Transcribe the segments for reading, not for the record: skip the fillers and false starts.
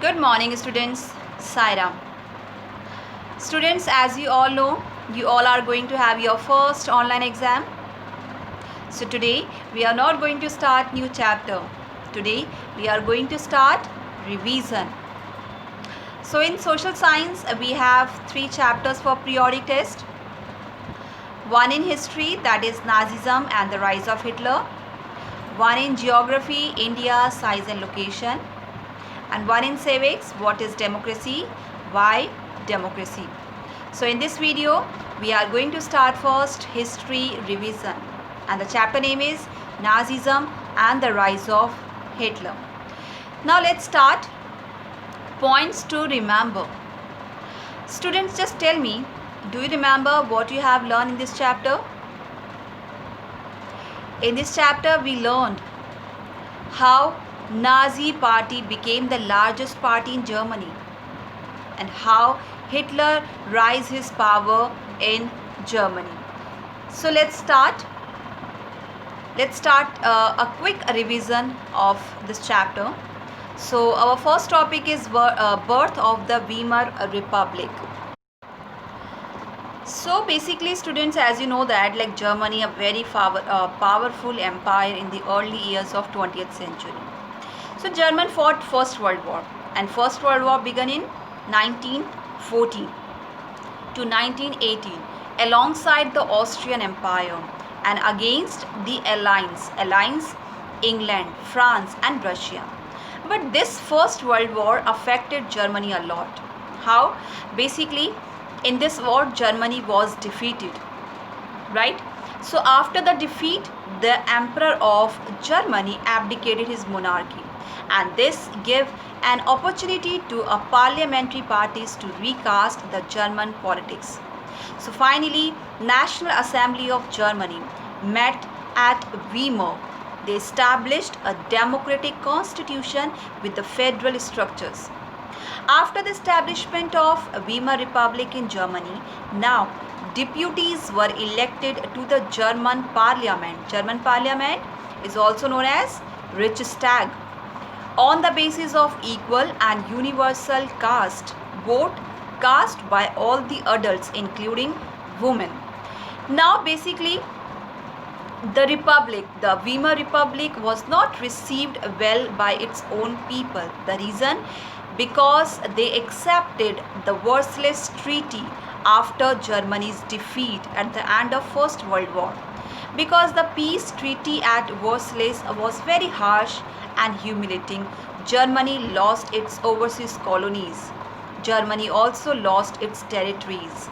Good morning, students. Sairam. Students, as you all know, you all are going to have your first online exam. So today we are not going to start new chapter. Today we are going to start revision. So in social science we have 3 chapters for periodic test. One in history, that is Nazism and the rise of Hitler. One in geography, India, size and location. And one in civics, what is democracy, why democracy. So in this video we are going to start first history revision, and the chapter name is Nazism and the rise of Hitler. Now let's start. Points to remember. Students, just tell me, do you remember what you have learned in this chapter? In this chapter we learned how Nazi party became the largest party in Germany and how Hitler rise his power in Germany. So let's start a quick revision of this chapter. So our first topic is birth of the Weimar Republic. So basically, students, as you know that like Germany, a very powerful empire in the early years of 20th century. So German fought First World War, and First World War began in 1914 to 1918 alongside the Austrian Empire and against the alliance England, France and Russia. But this First World War affected Germany a lot. How? Basically, in this war Germany was defeated, right? So after the defeat, the Emperor of Germany abdicated his monarchy, and this gave an opportunity to a parliamentary parties to recast the German politics. So finally, National Assembly of Germany met at Weimar. They established a democratic constitution with the federal structures. After the establishment of Weimar Republic in Germany, now deputies were elected to the German parliament. German parliament is also known as Reichstag, on the basis of equal and universal vote cast by all the adults including women. Now basically the Weimar Republic was not received well by its own people. The reason? Because they accepted the Versailles Treaty after Germany's defeat at the end of First World War. Because the peace treaty at Versailles was very harsh and humiliating, Germany lost its overseas colonies. Germany also lost its territories.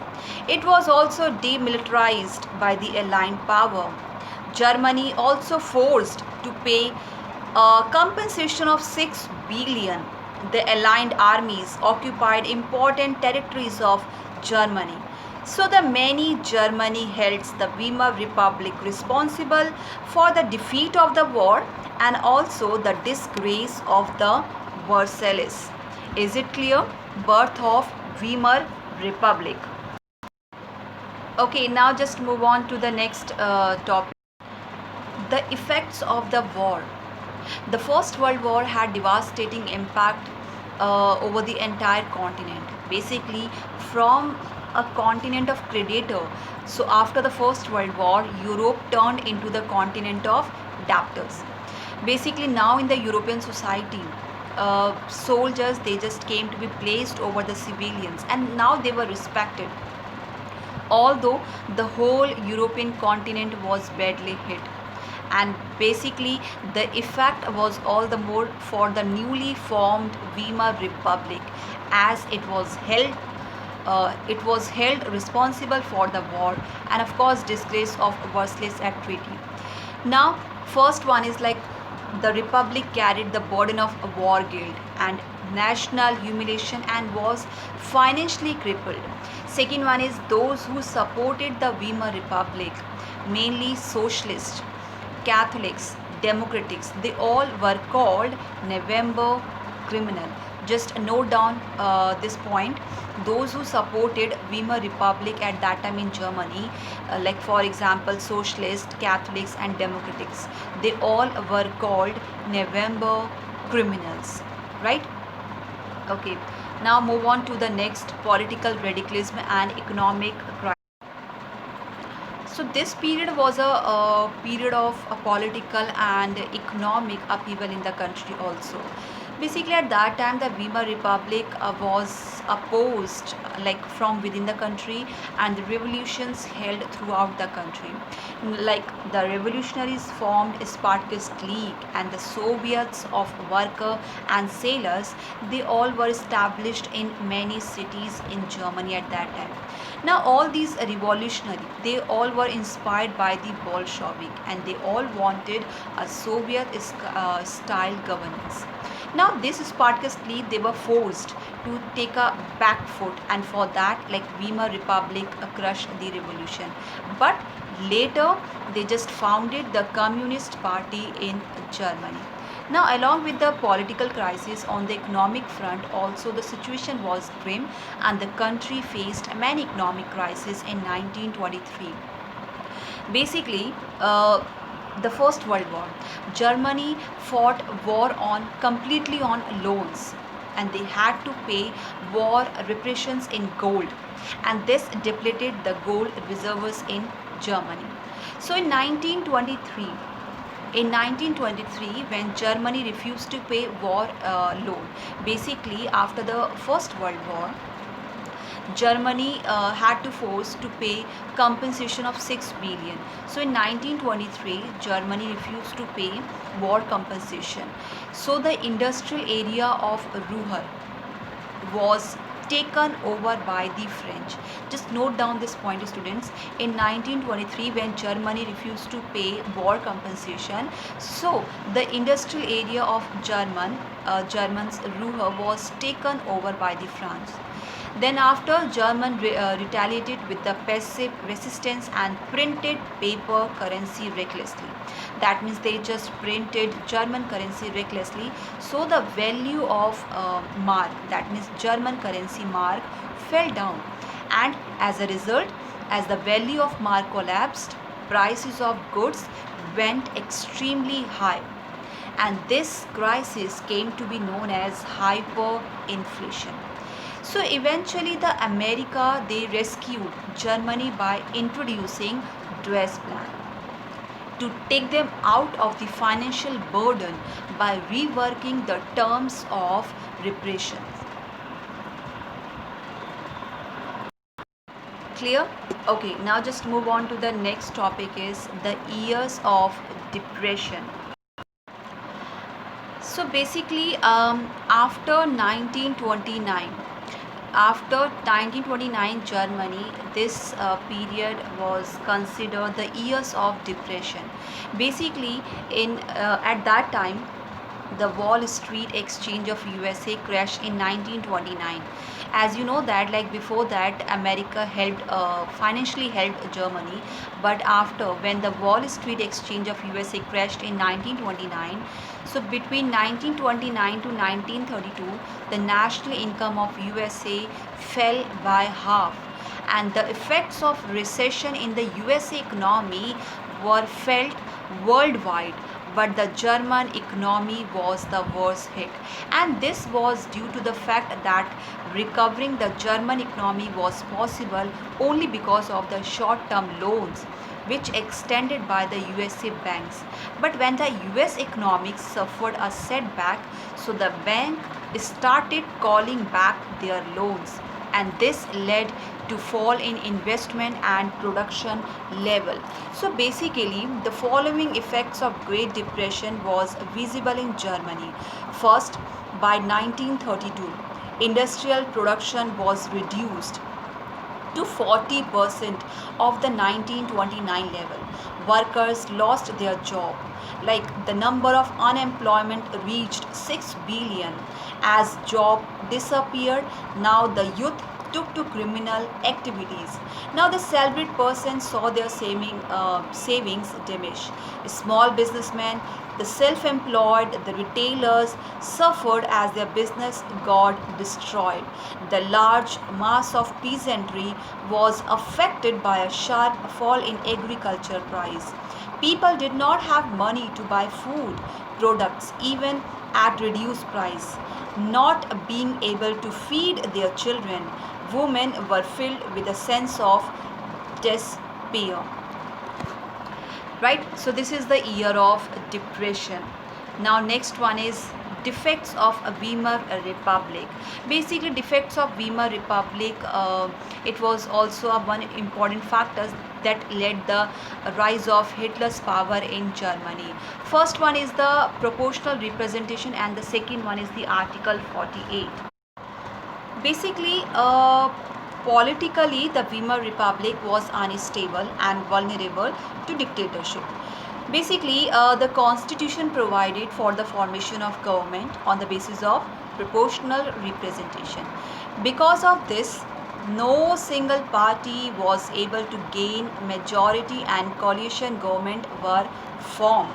It was also demilitarized by the Allied power. Germany also forced to pay a compensation of 6 billion. The Allied armies occupied important territories of Germany. So the many Germany held the Weimar Republic responsible for the defeat of the war and also the disgrace of the Versailles. Is it clear? Birth of Weimar Republic. Okay, now just move on to the next topic. The effects of the war. The First World War had devastating impact over the entire continent. Basically, from a continent of predator. So after the First World War, Europe turned into the continent of adapters. Basically, now in the European society, soldiers, they just came to be placed over the civilians, and now they were respected. Although the whole European continent was badly hit, and basically the effect was all the more for the newly formed Weimar Republic, as it was held responsible for the war and of course disgrace of Versailles Treaty. Now first one is like the republic carried the burden of war guilt and national humiliation and was financially crippled. Second one is those who supported the Weimar Republic, mainly socialists, Catholics, Democrats, they all were called November criminal. Just note down this point. Those who supported Weimar Republic at that time in Germany, like for example Socialists, Catholics and Democrats, they all were called November criminals, right? Okay, now move on to the next, political radicalism and economic crisis. So this period was a period of a political and economic upheaval in the country also. Basically, at that time, the Weimar Republic was opposed, like from within the country, and the revolutions held throughout the country. Like the revolutionaries formed a Spartacist League, and the Soviets of worker and sailors, they all were established in many cities in Germany at that time. Now, all these revolutionary, they all were inspired by the Bolshevik, and they all wanted a Soviet style governance. Now, this Spartacist League, they were forced to take a back foot, and for that, like Weimar Republic crushed the revolution. But later, they just founded the Communist Party in Germany. Now, along with the political crisis on the economic front, also the situation was grim, and the country faced many economic crises in 1923. Basically, the First World War, Germany fought war on completely on loans, and they had to pay war reparations in gold, and this depleted the gold reserves in Germany. So in 1923, when Germany refused to pay war loan, basically after the First World War, Germany had to force to pay compensation of 6 billion. So in 1923, Germany refused to pay war compensation. So the industrial area of Ruhr was taken over by the French. Just note down this point, students. In 1923, when Germany refused to pay war compensation, so the industrial area of Germans Ruhr was taken over by the France. Then after, German retaliated with the passive resistance and printed paper currency recklessly. That means they just printed German currency recklessly. So the value of mark, that means German currency mark, fell down. And as a result, as the value of mark collapsed, prices of goods went extremely high. And this crisis came to be known as hyperinflation. So eventually the America, they rescued Germany by introducing Dewey's Plan to take them out of the financial burden by reworking the terms of reparations. Clear? Okay, now just move on to the next topic, is the years of depression. So basically, after 1929, Germany, this period was considered the years of depression. Basically, in at that time, the Wall Street Exchange of USA crashed in 1929. As you know that, like before that, America helped financially helped Germany, but after, when the Wall Street Exchange of USA crashed in 1929, so between 1929 to 1932, the national income of USA fell by half, and the effects of recession in the USA economy were felt worldwide, but the German economy was the worst hit. And this was due to the fact that recovering the German economy was possible only because of the short-term loans which extended by the USA banks. But when the US economics suffered a setback, so the bank started calling back their loans, and this led to fall in investment and production level. So basically, the following effects of Great Depression was visible in Germany. First, by 1932, industrial production was reduced to 40% of the 1929 level. Workers lost their job. Like the number of unemployment reached 6 billion. As job disappeared, now the youth took to criminal activities. Now the salaried persons saw their savings diminish. Small businessmen, the self-employed, the retailers suffered as their business got destroyed. The large mass of peasantry was affected by a sharp fall in agriculture price. People did not have money to buy food products even at reduced price. not being able to feed their children, women were filled with a sense of despair. Right? So this is the year of depression. Now next one is defects of a Weimar Republic. Basically, defects of Weimar Republic, it was also a one important factor that led the rise of Hitler's power in Germany. First one is the proportional representation and the second one is the Article 48. Basically, politically, the Weimar Republic was unstable and vulnerable to dictatorship. Basically, the constitution provided for the formation of government on the basis of proportional representation. Because of this, no single party was able to gain majority and coalition government were formed.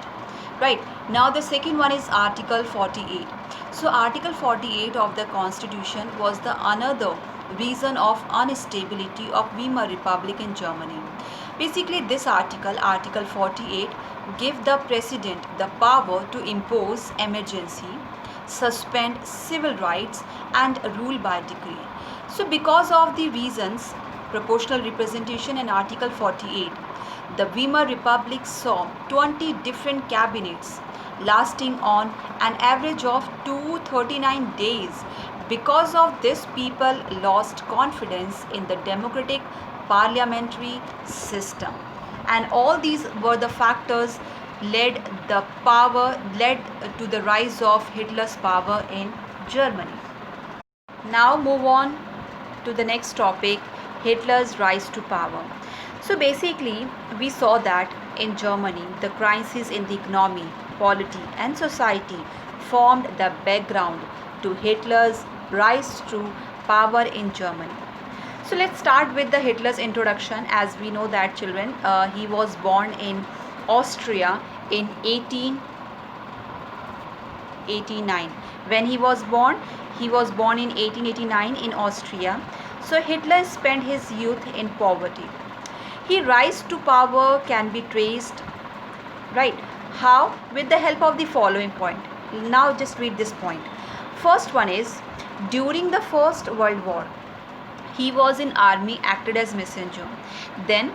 Right. Now the second one is Article 48. So Article 48 of the Constitution was the another reason of instability of Weimar Republic in Germany. Basically, this article, Article 48, gave the president the power to impose emergency, suspend civil rights and rule by decree. So because of the reasons, proportional representation and Article 48, the Weimar Republic saw 20 different cabinets lasting on an average of 239 days. Because of this, people lost confidence in the democratic parliamentary system. And all these were the factors led to the rise of Hitler's power in Germany. Now move on to the next topic, Hitler's rise to power. So basically, we saw that in Germany, the crisis in the economy, polity and society formed the background to Hitler's rise to power in Germany. So let's start with the Hitler's introduction. As we know that, children, he was born in Austria in 1889. When he was born in 1889 in Austria. So Hitler spent his youth in poverty. His rise to power can be traced, right? How? With the help of the following point. Now just read this point. First one is, during the First World War, he was in army, acted as messenger. Then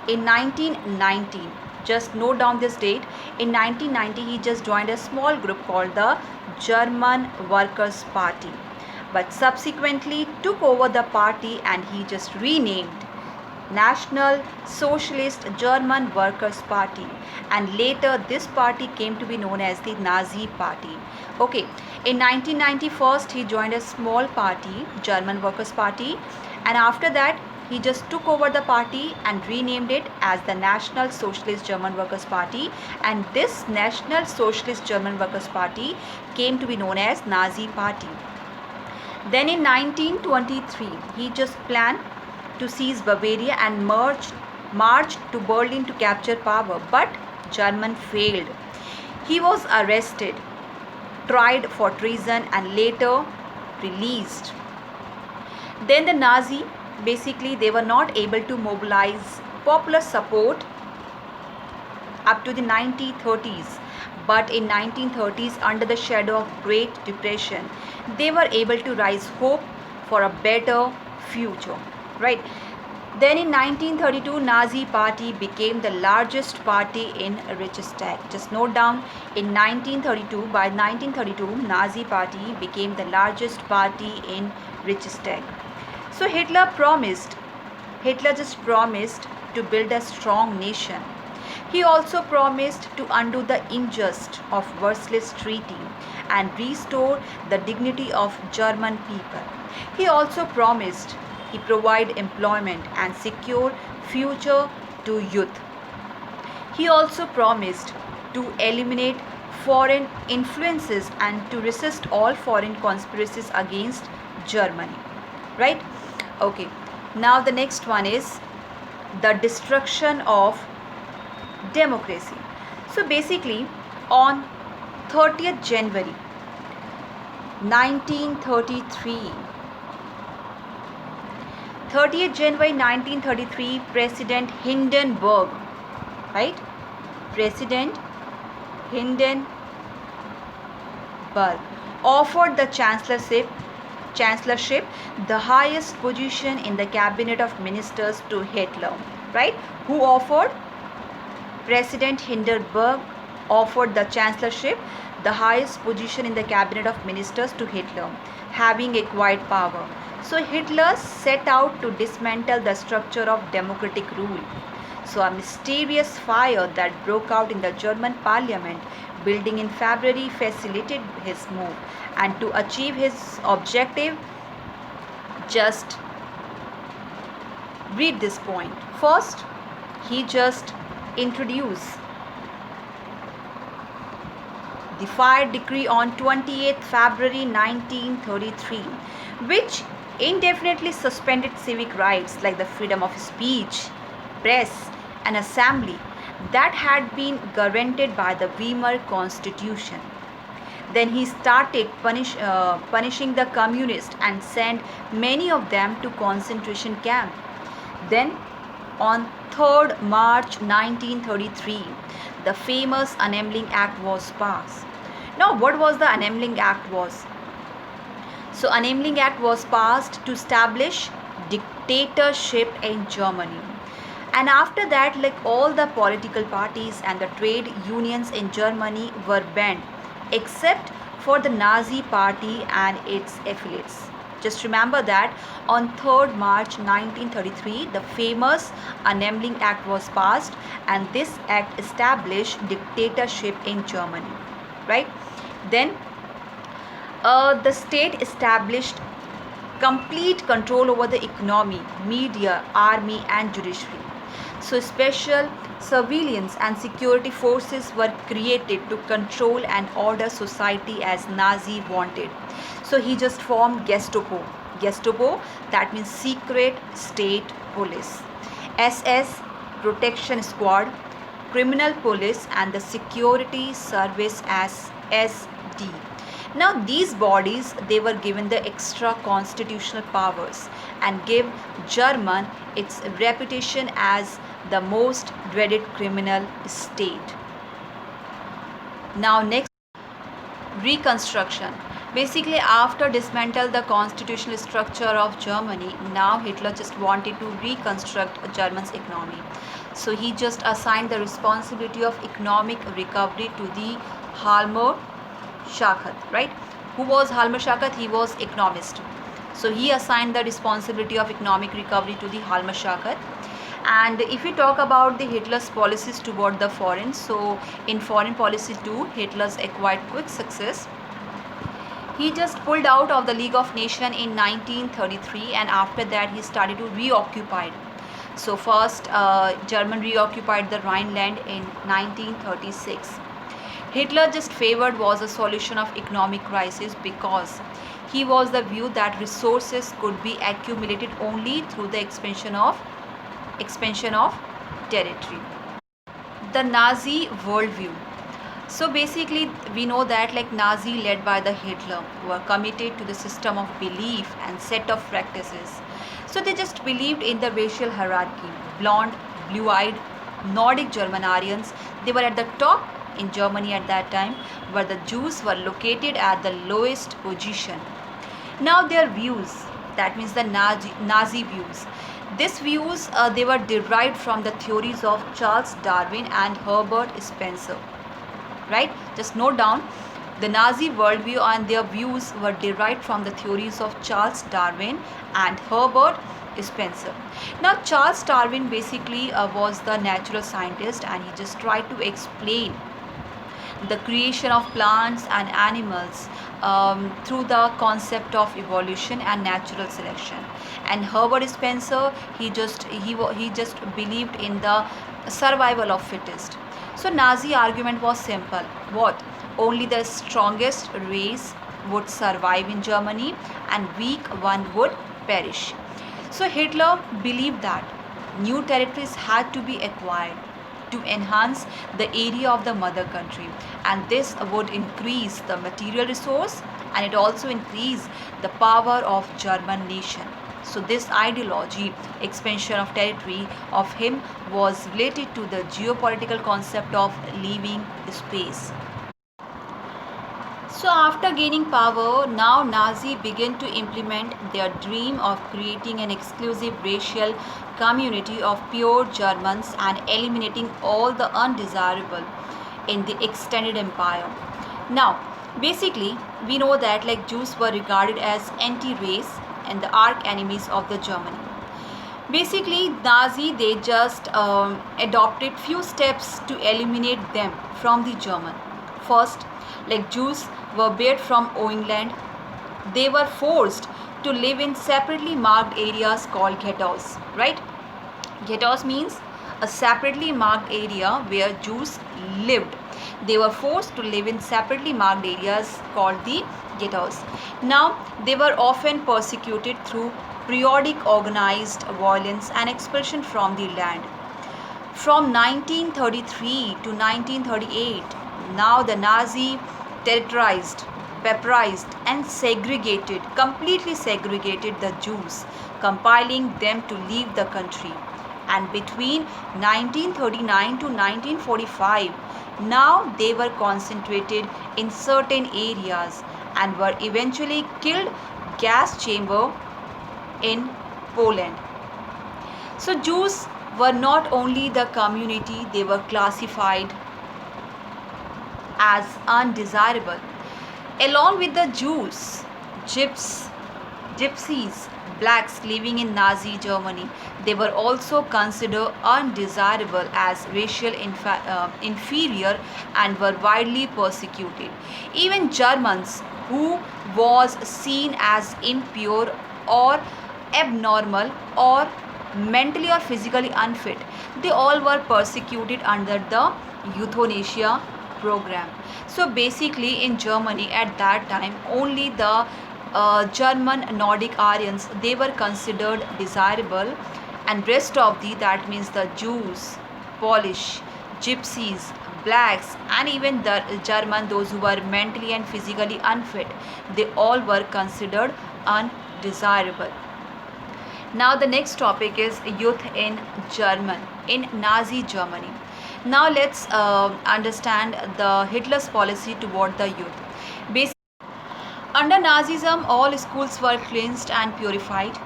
in 1919, just note down this date, in 1990 he just joined a small group called the German Workers' Party, but subsequently took over the party and he just renamed National Socialist German Workers' Party, and later this party came to be known as the Nazi Party. Okay, in 1991 he joined a small party, German Workers' Party, and after that he just took over the party and renamed it as the National Socialist German Workers' Party, and this National Socialist German Workers' Party came to be known as Nazi Party. Then in 1923 he just planned to seize Bavaria and marched to Berlin to capture power, but German failed. He was arrested, tried for treason and later released. Then the Nazi, basically they were not able to mobilize popular support up to the 1930s, but in 1930s, under the shadow of Great Depression, they were able to raise hope for a better future, right? Then in 1932, Nazi Party became the largest party in Reichstag. Just note down, in 1932, by 1932, Nazi Party became the largest party in Reichstag. So Hitler just promised to build a strong nation. He also promised to undo the injustice of Versailles Treaty and restore the dignity of German people. He also promised he provide employment and secure future to youth. He also promised to eliminate foreign influences and to resist all foreign conspiracies against Germany. Right? Okay. Now the next one is the destruction of democracy. So basically, on 30th January 1933, 30th January 1933, President Hindenburg, right? President Hindenburg offered the chancellorship, the highest position in the cabinet of ministers, to Hitler, right? Who offered? President Hindenburg offered the chancellorship, the highest position in the cabinet of ministers, to Hitler, having acquired power. So Hitler set out to dismantle the structure of democratic rule. So a mysterious fire that broke out in the German parliament building in February facilitated his move. And to achieve his objective, just read this point. First, he just introduced the fire decree on 28th February 1933, which indefinitely suspended civic rights like the freedom of speech, press, and assembly that had been guaranteed by the Weimar Constitution. Then he started punishing the communists and sent many of them to concentration camp. Then on 3rd March 1933, the famous Annalling Act was passed. Now, what was the Annalling Act was? So, Annalling Act was passed to establish dictatorship in Germany. And after that, like all the political parties and the trade unions in Germany were banned, except for the Nazi party and its affiliates. Just remember that on 3rd March 1933, the famous Annalling Act was passed, and this act established dictatorship in Germany, right? Then the state established complete control over the economy, media, army, and judiciary. So special surveillance and security forces were created to control and order society as Nazi wanted. So he just formed Gestapo. Gestapo, that means secret state police. SS, protection squad, criminal police, and the security service as SD. Now these bodies, they were given the extra constitutional powers and gave German its reputation as the most dreaded criminal state. Now next, reconstruction. Basically, after dismantle the constitutional structure of Germany, now Hitler just wanted to reconstruct German's economy. So he just assigned the responsibility of economic recovery to the Halmer Schacht, right? Who was Halmer Schacht? He was economist. So he assigned the responsibility of economic recovery to the Halmer Schacht. And if we talk about the Hitler's policies toward the foreign, so in foreign policy too, Hitler's acquired quick success. He just pulled out of the League of Nations in 1933, and after that he started to reoccupy. So first, German reoccupied the Rhineland in 1936. Hitler just favored was a solution of economic crisis because he was the view that resources could be accumulated only through the expansion of territory. The Nazi worldview. So basically we know that like Nazi led by the Hitler were committed to the system of belief and set of practices. So they just believed in the racial hierarchy. Blonde, blue-eyed, Nordic German Aryans, they were at the top in Germany at that time, where the Jews were located at the lowest position. Now their views, that means the Nazi views. These views, they were derived from the theories of Charles Darwin and Herbert Spencer, right? Just note down, the Nazi worldview and their views were derived from the theories of Charles Darwin and Herbert Spencer. Now Charles Darwin basically was the natural scientist, and he just tried to explain the creation of plants and animals through the concept of evolution and natural selection. And Herbert Spencer, he just believed in the survival of fittest. So Nazi argument was simple. What? Only the strongest race would survive in Germany and weak one would perish. So Hitler believed that new territories had to be acquired to enhance the area of the mother country, and this would increase the material resource, and it also increase the power of German nation. So this ideology, expansion of territory of him, was related to the geopolitical concept of leaving space. So after gaining power, now Nazi began to implement their dream of creating an exclusive racial community of pure Germans and eliminating all the undesirable in the extended empire. Now, basically, we know that like Jews were regarded as anti-race and the arch enemies of the Germany. Basically, Nazi they just adopted few steps to eliminate them from the German. First, like Jews were barred from owning land. They were forced to live in separately marked areas called ghettos, right? Ghettos means a separately marked area where Jews lived. They were forced to live in separately marked areas called the ghettos. Now, they were often persecuted through periodic organized violence and expulsion from the land. From 1933 to 1938, now the Nazi terrorized, pepperized, and completely segregated the Jews, compelling them to leave the country. And between 1939 to 1945, now they were concentrated in certain areas and were eventually killed gas chamber in Poland. So Jews were not only the community, they were classified as undesirable. Along with the Jews, gypsies, blacks living in Nazi Germany, they were also considered undesirable as racial inferior and were widely persecuted. Even Germans, who was seen as impure or abnormal or mentally or physically unfit, they all were persecuted under the euthanasia program. So basically in Germany at that time only the German Nordic Aryans they were considered desirable, and rest of the, that means the Jews, Polish, gypsies, blacks, and even the German, those who were mentally and physically unfit, they all were considered undesirable. Now the next topic is youth in Nazi Germany. Now let's understand the Hitler's policy toward the youth. Basically, under Nazism, all schools were cleansed and purified.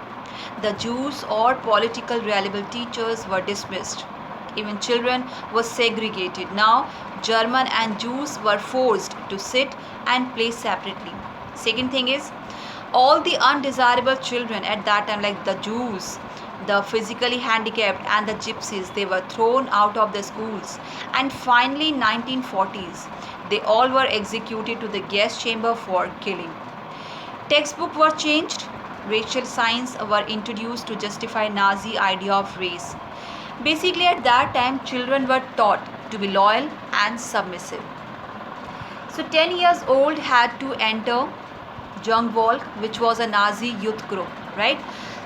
The Jews or political reliable teachers were dismissed. Even children were segregated. Now, German and Jews were forced to sit and play separately. Second thing is, all the undesirable children at that time, like the Jews, the physically handicapped, and the gypsies, they were thrown out of the schools. And finally, 1940s, they all were executed to the gas chamber for killing. Textbooks were changed. Racial signs were introduced to justify Nazi idea of race. Basically, at that time, children were taught to be loyal and submissive. So 10 years old had to enter Jungvolk, which was a Nazi youth group, right?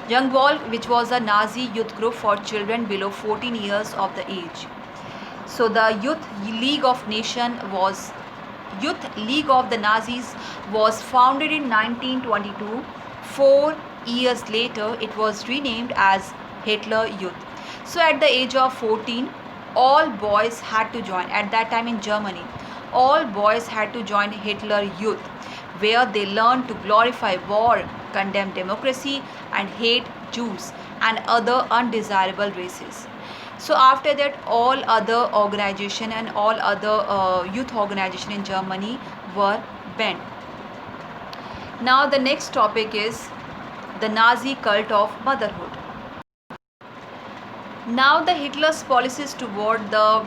Jungvolk, which was a Nazi youth group for children below 14 years of the age. So the Youth League of the Nazis was founded in 1922. 4 years later, it was renamed as Hitler Youth. So at the age of 14, all boys had to join. At that time in Germany, all boys had to join Hitler Youth, where they learned to glorify war, condemn democracy, and hate Jews and other undesirable races. So after that, all other organization and all other youth organization in Germany were banned. Now the next topic is the Nazi cult of motherhood. Now the Hitler's policies towards the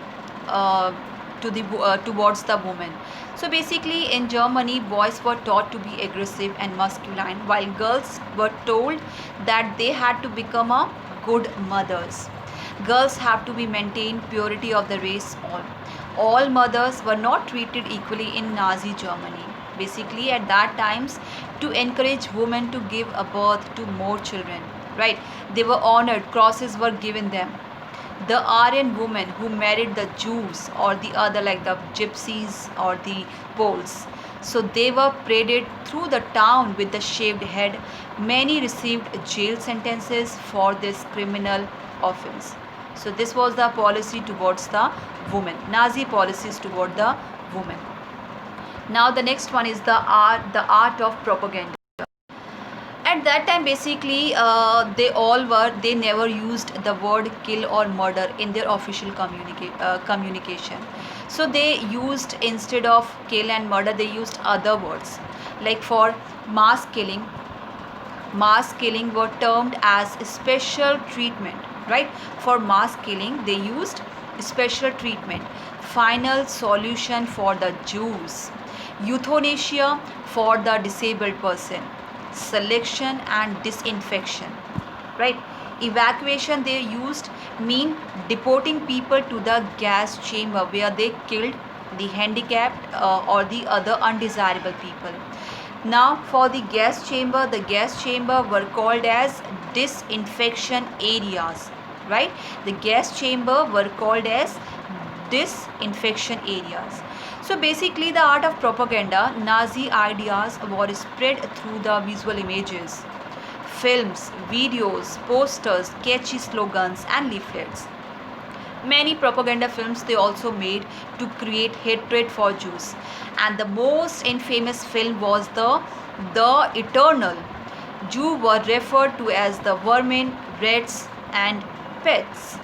women. So basically in Germany, boys were taught to be aggressive and masculine, while girls were told that they had to become a good mothers. Girls have to be maintained purity of the race. All mothers were not treated equally in Nazi Germany. Basically at that times, to encourage women to give a birth to more children, right? They were honored, crosses were given them. The Aryan women who married the Jews or the other like the gypsies or the Poles, so they were paraded through the town with the shaved head. Many received jail sentences for this criminal offense. So this was the policy towards the women, Nazi policies toward the women. Now the next one is the art of propaganda. At that time, basically, they never used the word kill or murder in their official communication. So they used, instead of kill and murder, they used other words. Like for mass killing, were termed as special treatment, right? For mass killing they used special treatment. Final solution for the Jews. Euthanasia for the disabled person. Selection and disinfection, right? Evacuation they used mean deporting people to the gas chamber where they killed the handicapped or the other undesirable people. Now for the gas chamber were called as disinfection areas, right? The gas chamber were called as disinfection areas. So basically, the art of propaganda, Nazi ideas were spread through the visual images, films, videos, posters, catchy slogans and leaflets. Many propaganda films they also made to create hatred for Jews, and the most infamous film was the Eternal. Jews were referred to as the vermin, rats, and pets.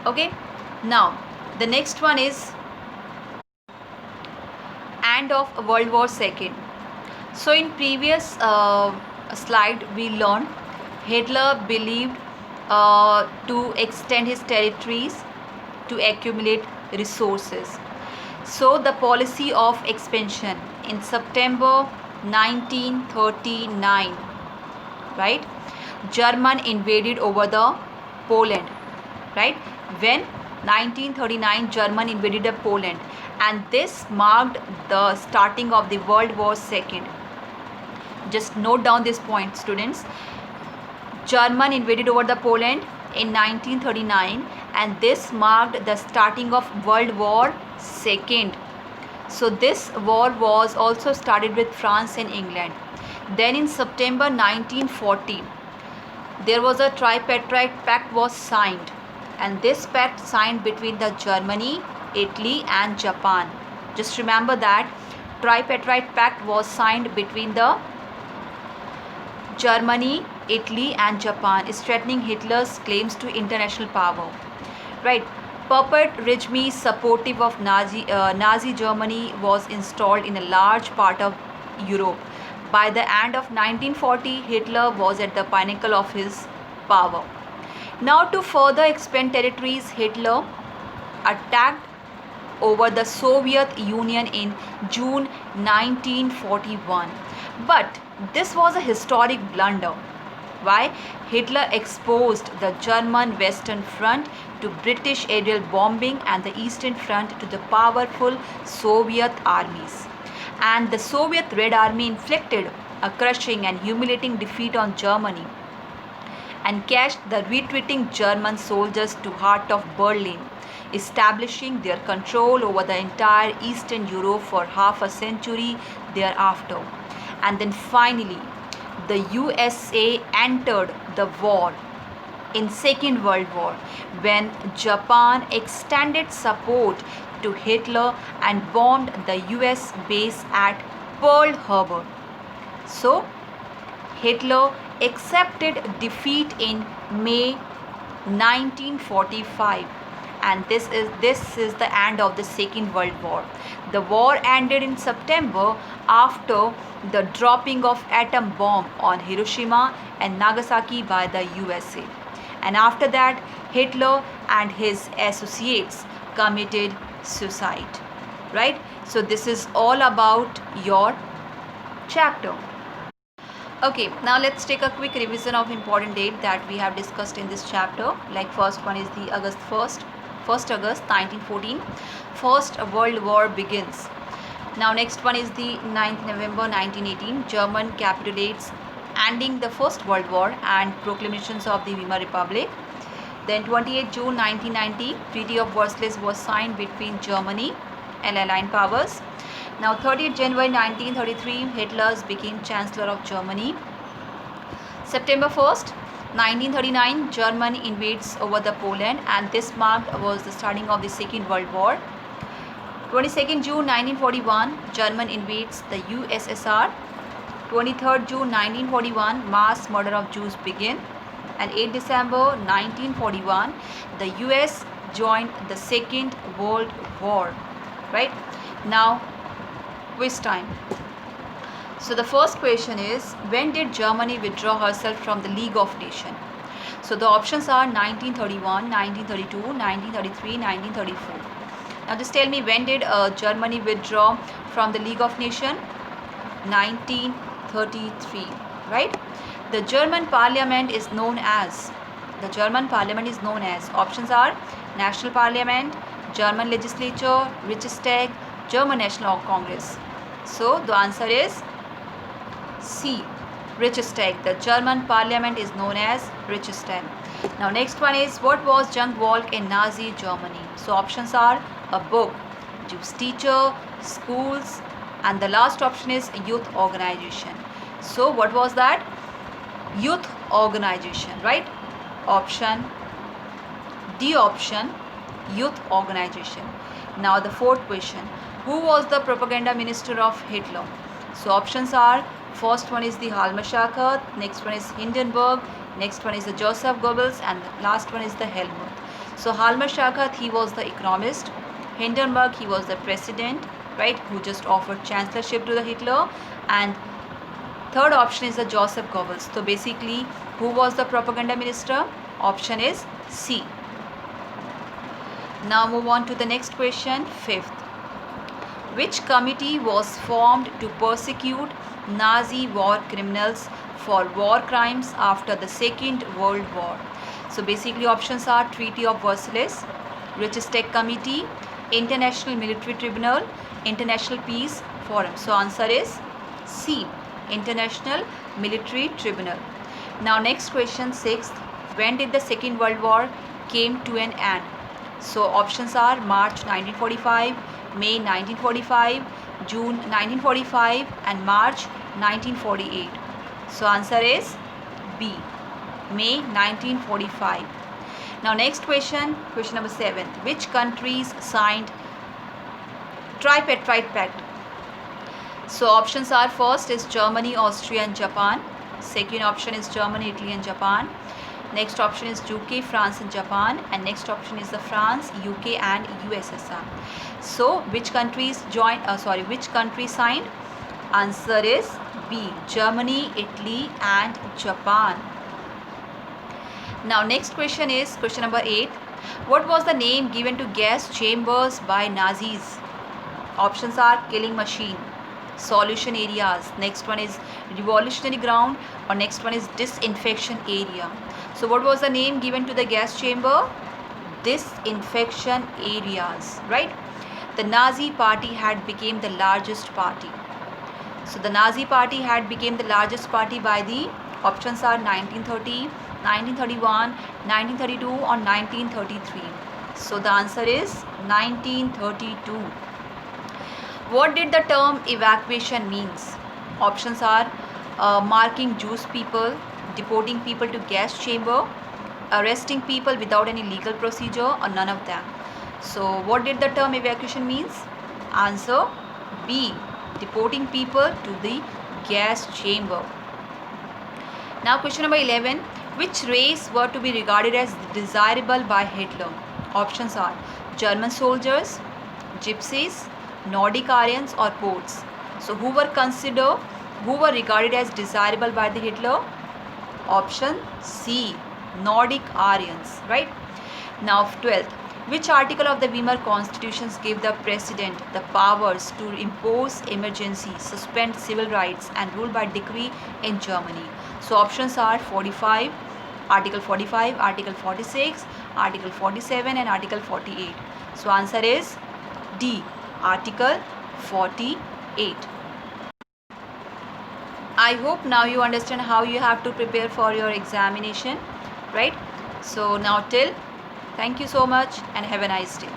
Okay, now the next one is end of World War II. So in previous slide we learned Hitler believed to extend his territories to accumulate resources. So the policy of expansion in September 1939, right? German invaded over the Poland, right? When 1939 German invaded the Poland, and this marked the starting of the World War II. Just note down this point, students. German invaded over the Poland in 1939, and this marked the starting of World War II. So this war was also started with France and England. Then in September 1940, there was a tripartite pact was signed, and this pact signed between the Germany, Italy and Japan. Just remember that tripartite pact was signed between the Germany, Italy and Japan, strengthening Hitler's claims to international power. Right. Puppet regime supportive of Nazi Germany was installed in a large part of Europe. By the end of 1940, Hitler was at the pinnacle of his power. Now to further expand territories, Hitler attacked over the Soviet Union in June 1941. But this was a historic blunder. Why? Hitler exposed the German Western Front to British aerial bombing and the Eastern Front to the powerful Soviet armies. And the Soviet Red Army inflicted a crushing and humiliating defeat on Germany and cast the retreating German soldiers to heart of Berlin, establishing their control over the entire Eastern Europe for half a century thereafter. And then finally, the USA entered the war in Second World War when Japan extended support to Hitler and bombed the US base at Pearl Harbor. So, Hitler accepted defeat in May 1945, and this is the end of the Second World War. The war ended in September after the dropping of atom bomb on Hiroshima and Nagasaki by the USA. And after that, Hitler and his associates committed suicide. Right? So this is all about your chapter. Okay, now let's take a quick revision of important date that we have discussed in this chapter. Like first one is the August 1st, 1st August 1914. First World War begins. Now next one is the 9th November 1918. German capitulates, ending the First World War and proclamations of the Weimar Republic. Then 28 June 1990, Treaty of Versailles was signed between Germany and Allied powers. Now 30th January 1933, Hitler became Chancellor of Germany. September 1st, 1939, Germany invades over the Poland, and this was the starting of the Second World War. 22nd June 1941, German invades the USSR. 23rd June 1941, mass murder of Jews begin. And 8 December 1941, the US joined the Second World War. Right? Now, quiz time. So the first question is, when did Germany withdraw herself from the League of Nations? So the options are 1931, 1932, 1933, 1934. Now just tell me, when did Germany withdraw from the League of Nations? 1933, right? The German Parliament is known as, options are National Parliament, German Legislature, Reichstag, German National Congress. So the answer is C, Reichstag. The German Parliament is known as Reichstag. Now next one is, what was Jungvolk in Nazi Germany? So options are a book, Jewish teacher, schools, and the last option is youth organization. So what was that? Youth organization, right? Option D, youth organization. Now the fourth question, who was the propaganda minister of Hitler? So options are, first one is the Halmer-Schacht, next one is Hindenburg, next one is the Joseph Goebbels, and the last one is the Helmut. So Halmer-Schacht, he was the economist. Hindenburg, he was the president, right, who just offered chancellorship to the Hitler. And third option is the Joseph Goebbels. So basically, who was the propaganda minister? Option is C. Now move on to the next question, fifth. Which committee was formed to persecute Nazi war criminals for war crimes after the Second World War? So basically options are Treaty of Versailles, Reichstag Committee, International Military Tribunal, International Peace Forum. So answer is C, International Military Tribunal. Now next question, sixth. When did the Second World War came to an end? So options are March 1945, May 1945, June 1945, and March 1948. So answer is B, May 1945. Now next question, question number 7. Which countries signed Tripartite Pact? So options are, first is Germany, Austria, and Japan. Second option is Germany, Italy, and Japan. Next option is UK, France, and Japan. And next option is the France, UK, and USSR. So which countries which country signed? Answer is B, Germany, Italy, and Japan. Now next question is question number 8. What was the name given to gas chambers by Nazis? Options are killing machine, solution areas, next one is revolutionary ground, or next one is disinfection area. So what was the name given to the gas chamber? Disinfection areas, right? The Nazi party had become the largest party. So the Nazi party had become the largest party by the, options are 1930, 1931, 1932, or 1933. So the answer is 1932. What did the term evacuation means? Options are marking Jewish people, deporting people to gas chamber, arresting people without any legal procedure, or none of them. So what did the term evacuation means? Answer B, deporting people to the gas chamber. Now question number 11. Which race were to be regarded as desirable by Hitler? Options are German soldiers, gypsies, Nordic Aryans, or Poles. So who were regarded as desirable by the Hitler? Option C, Nordic Aryans, right? Now 12th. Which article of the Weimar constitutions gave the president the powers to impose emergency, suspend civil rights, and rule by decree in Germany? So options are Article 45, Article 46, Article 47, and Article 48. So answer is D, Article 48. I hope now you understand how you have to prepare for your examination, right? So now thank you so much and have a nice day.